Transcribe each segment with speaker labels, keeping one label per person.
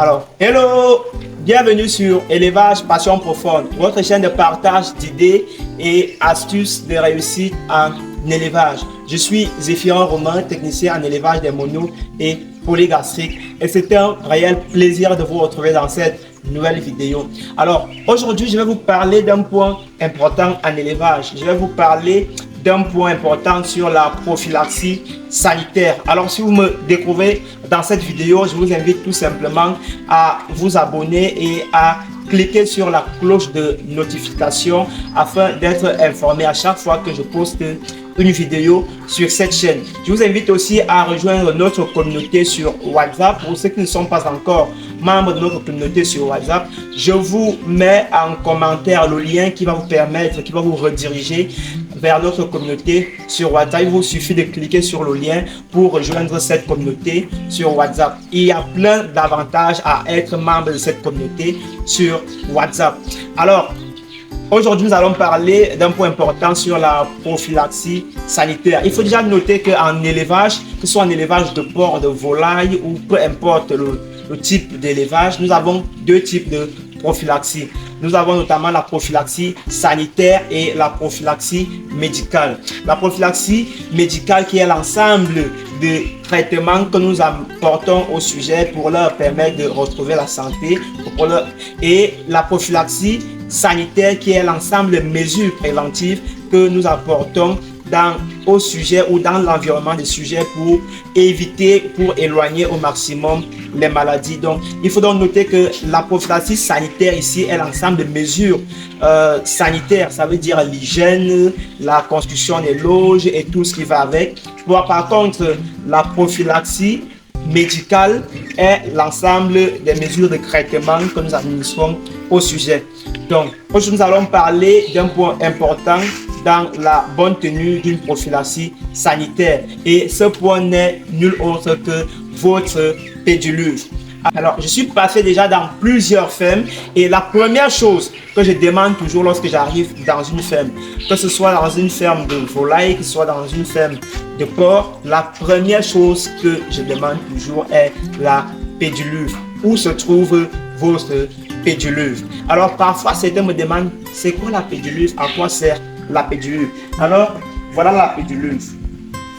Speaker 1: Alors, hello! Bienvenue sur Élevage Passion Profonde, votre chaîne de partage d'idées et astuces de réussite en élevage. Je suis Zéphirin Romain, technicien en élevage des monos et polygastriques, et c'est un réel plaisir de vous retrouver dans cette nouvelle vidéo. Alors, aujourd'hui, je vais vous parler d'un point important en élevage. Je vais vous parler d'un point important sur la prophylaxie sanitaire. Alors, si vous me découvrez dans cette vidéo, je vous invite tout simplement à vous abonner et à cliquer sur la cloche de notification afin d'être informé à chaque fois que je poste une vidéo sur cette chaîne. Je vous invite aussi à rejoindre notre communauté sur WhatsApp. Pour ceux qui ne sont pas encore membres de notre communauté sur WhatsApp, je vous mets en commentaire le lien qui va vous permettre, qui va vous rediriger vers notre communauté sur WhatsApp. Il vous suffit de cliquer sur le lien pour rejoindre cette communauté sur WhatsApp. Il y a plein d'avantages à être membre de cette communauté sur WhatsApp. Alors, aujourd'hui, nous allons parler d'un point important sur la prophylaxie sanitaire. Il faut déjà noter qu'en élevage, que ce soit en élevage de porc, de volaille ou peu importe le type d'élevage, nous avons deux types de prophylaxie. Nous avons notamment la prophylaxie sanitaire et la prophylaxie médicale. La prophylaxie médicale qui est l'ensemble de traitements que nous apportons au sujet pour leur permettre de retrouver la santé. Et la prophylaxie sanitaire qui est l'ensemble de mesures préventives que nous apportons au sujet ou dans l'environnement des sujets pour éviter, pour éloigner au maximum les maladies. Donc, il faut donc noter que la prophylaxie sanitaire ici est l'ensemble de mesures sanitaires. Ça veut dire l'hygiène, la construction des loges et tout ce qui va avec. Par contre, la prophylaxie médicale est l'ensemble des mesures de traitement que nous administrons au sujet. Donc, aujourd'hui, nous allons parler d'un point important dans la bonne tenue d'une prophylaxie sanitaire. Et ce point n'est nul autre que votre pédiluve. Alors, je suis passé déjà dans plusieurs fermes et la première chose que je demande toujours lorsque j'arrive dans une ferme, que ce soit dans une ferme de volaille, que ce soit dans une ferme de porc, la première chose que je demande toujours est la pédiluve. Où se trouve votre pédiluve? Alors, parfois, certains me demandent, c'est quoi la pédiluve? À quoi sert la pédiluve? Alors, voilà la pédiluve.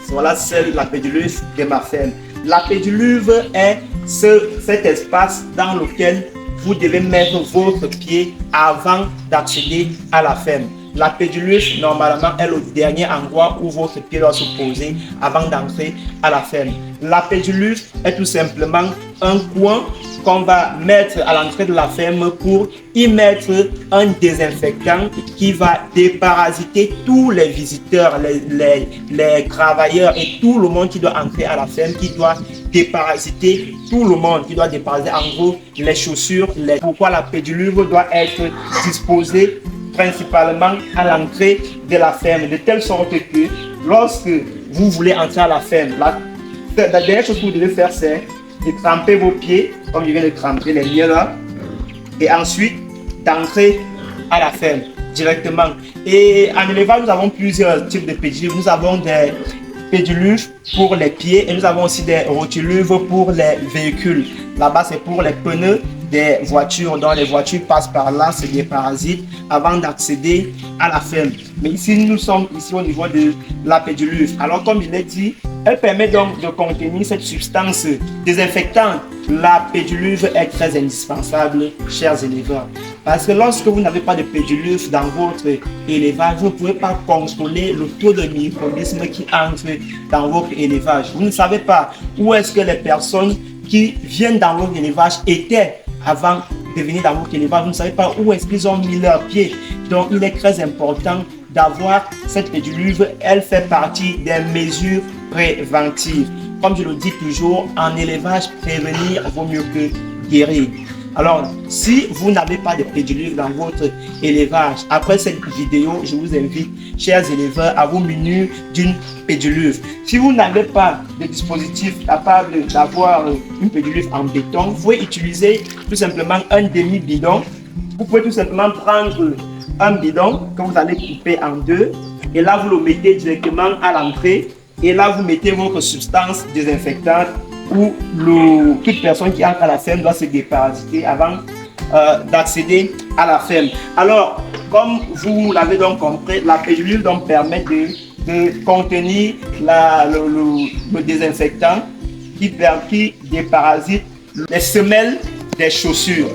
Speaker 1: Voilà la pédiluve de ma ferme. La pédiluve est cet espace dans lequel vous devez mettre votre pied avant d'accéder à la ferme. La pédiluve, normalement, est le dernier endroit où votre pied doit se poser avant d'entrer à la ferme. La pédiluve est tout simplement un coin qu'on va mettre à l'entrée de la ferme pour y mettre un désinfectant qui va déparasiter tous les visiteurs, les travailleurs et tout le monde qui doit entrer à la ferme, qui doit déparasiter tout le monde, qui doit déparasiter en gros les chaussures. Pourquoi la pédiluve doit être disposée principalement à l'entrée de la ferme, de telle sorte que lorsque vous voulez entrer à la ferme, la dernière chose que vous devez faire, c'est de tremper vos pieds, comme je viens de tremper les miens là, et ensuite d'entrer à la ferme directement. Et en élevage, nous avons plusieurs types de pédiluves. Nous avons des pédiluves pour les pieds et nous avons aussi des rotiluves pour les véhicules. Là-bas, c'est pour les pneus des voitures, dont les voitures passent par là, se déparasitent avant d'accéder à la ferme. Mais ici, nous sommes ici au niveau de la pédiluve. Alors, comme je l'ai dit, elle permet donc de contenir cette substance désinfectante. La pédiluve est très indispensable, chers éleveurs. Parce que lorsque vous n'avez pas de pédiluve dans votre élevage, vous ne pouvez pas contrôler le taux de microbisme qui entre dans votre élevage. Vous ne savez pas où est-ce que les personnes qui viennent dans votre élevage étaient avant de venir dans votre élevage. Vous ne savez pas où est-ce qu'ils ont mis leurs pieds. Donc, il est très important d'avoir cette pédiluve. Elle fait partie des mesures préventives. Comme je le dis toujours, en élevage, prévenir vaut mieux que guérir. Alors, si vous n'avez pas de pédiluve dans votre élevage, après cette vidéo, je vous invite, chers éleveurs, à vous munir d'une pédiluve. Si vous n'avez pas de dispositif capable d'avoir une pédiluve en béton, vous pouvez utiliser tout simplement un demi-bidon. Vous pouvez tout simplement prendre un bidon que vous allez couper en deux et là, vous le mettez directement à l'entrée et là, vous mettez votre substance désinfectante où toute personne qui entre à la ferme doit se déparasiter avant d'accéder à la ferme. Alors, comme vous l'avez donc compris, la pédulure donc permet de contenir le désinfectant qui déparasite les semelles des chaussures.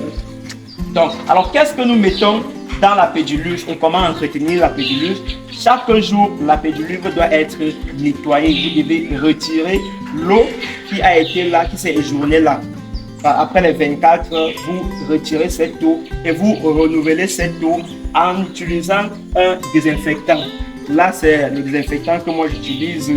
Speaker 1: Donc, alors qu'est-ce que nous mettons dans la pédulure et comment entretenir la pédulure? Chaque jour, la pédulure doit être nettoyée. Vous devez retirer l'eau qui a été là, qui s'est éjournée là. Après les 24 heures, vous retirez cette eau et vous renouvelez cette eau en utilisant un désinfectant. Là, c'est le désinfectant que moi j'utilise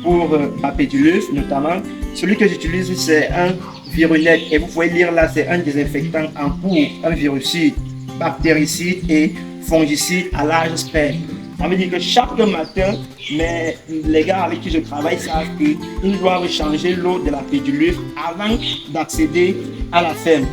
Speaker 1: pour ma pédulure notamment. Celui que j'utilise, c'est un Virunet. Et vous pouvez lire là, c'est un désinfectant en cours, un virucide, bactéricide et fongicide à large spectre. Ça veut dire que chaque matin, les gars avec qui je travaille savent qu'ils doivent changer l'eau de la pédulure avant d'accéder à la ferme.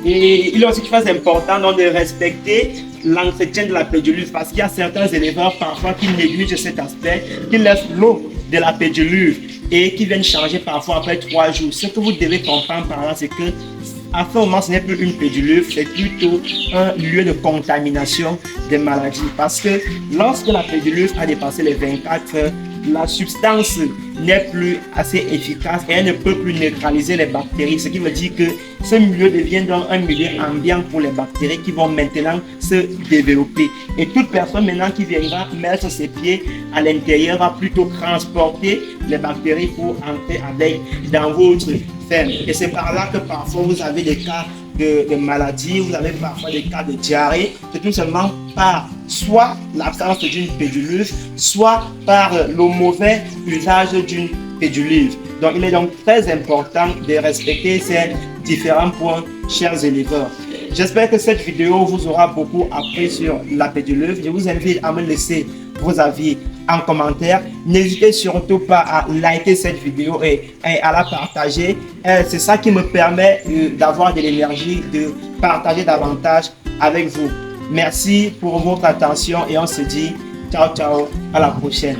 Speaker 1: Et il est aussi très important donc, de respecter l'entretien de la pédulure parce qu'il y a certains éleveurs parfois qui négligent cet aspect, qui laissent l'eau de la pédulure et qui viennent changer parfois après 3 jours. Ce que vous devez comprendre par là, c'est que à ce moment, ce n'est plus une pédulure, c'est plutôt un lieu de contamination des maladies. Parce que lorsque la pédulure a dépassé les 24 heures, la substance n'est plus assez efficace et elle ne peut plus neutraliser les bactéries. Ce qui veut dire que ce milieu devient donc un milieu ambiant pour les bactéries qui vont maintenant se développer. Et toute personne maintenant qui viendra mettre ses pieds à l'intérieur va plutôt transporter les bactéries pour entrer avec dans votre ferme. Et c'est par là que parfois vous avez des cas de maladies, vous avez parfois des cas de diarrhée. C'est tout simplement par soit l'absence d'une pédulure, soit par le mauvais usage d'une pédulure. Donc il est donc très important de respecter ces différents points, chers éleveurs. J'espère que cette vidéo vous aura beaucoup appris sur la pédulure. Je vous invite à me laisser vos avis en commentaire. N'hésitez surtout pas à liker cette vidéo et à la partager. C'est ça qui me permet d'avoir de l'énergie, de partager davantage avec vous. Merci pour votre attention et on se dit ciao ciao, à la prochaine.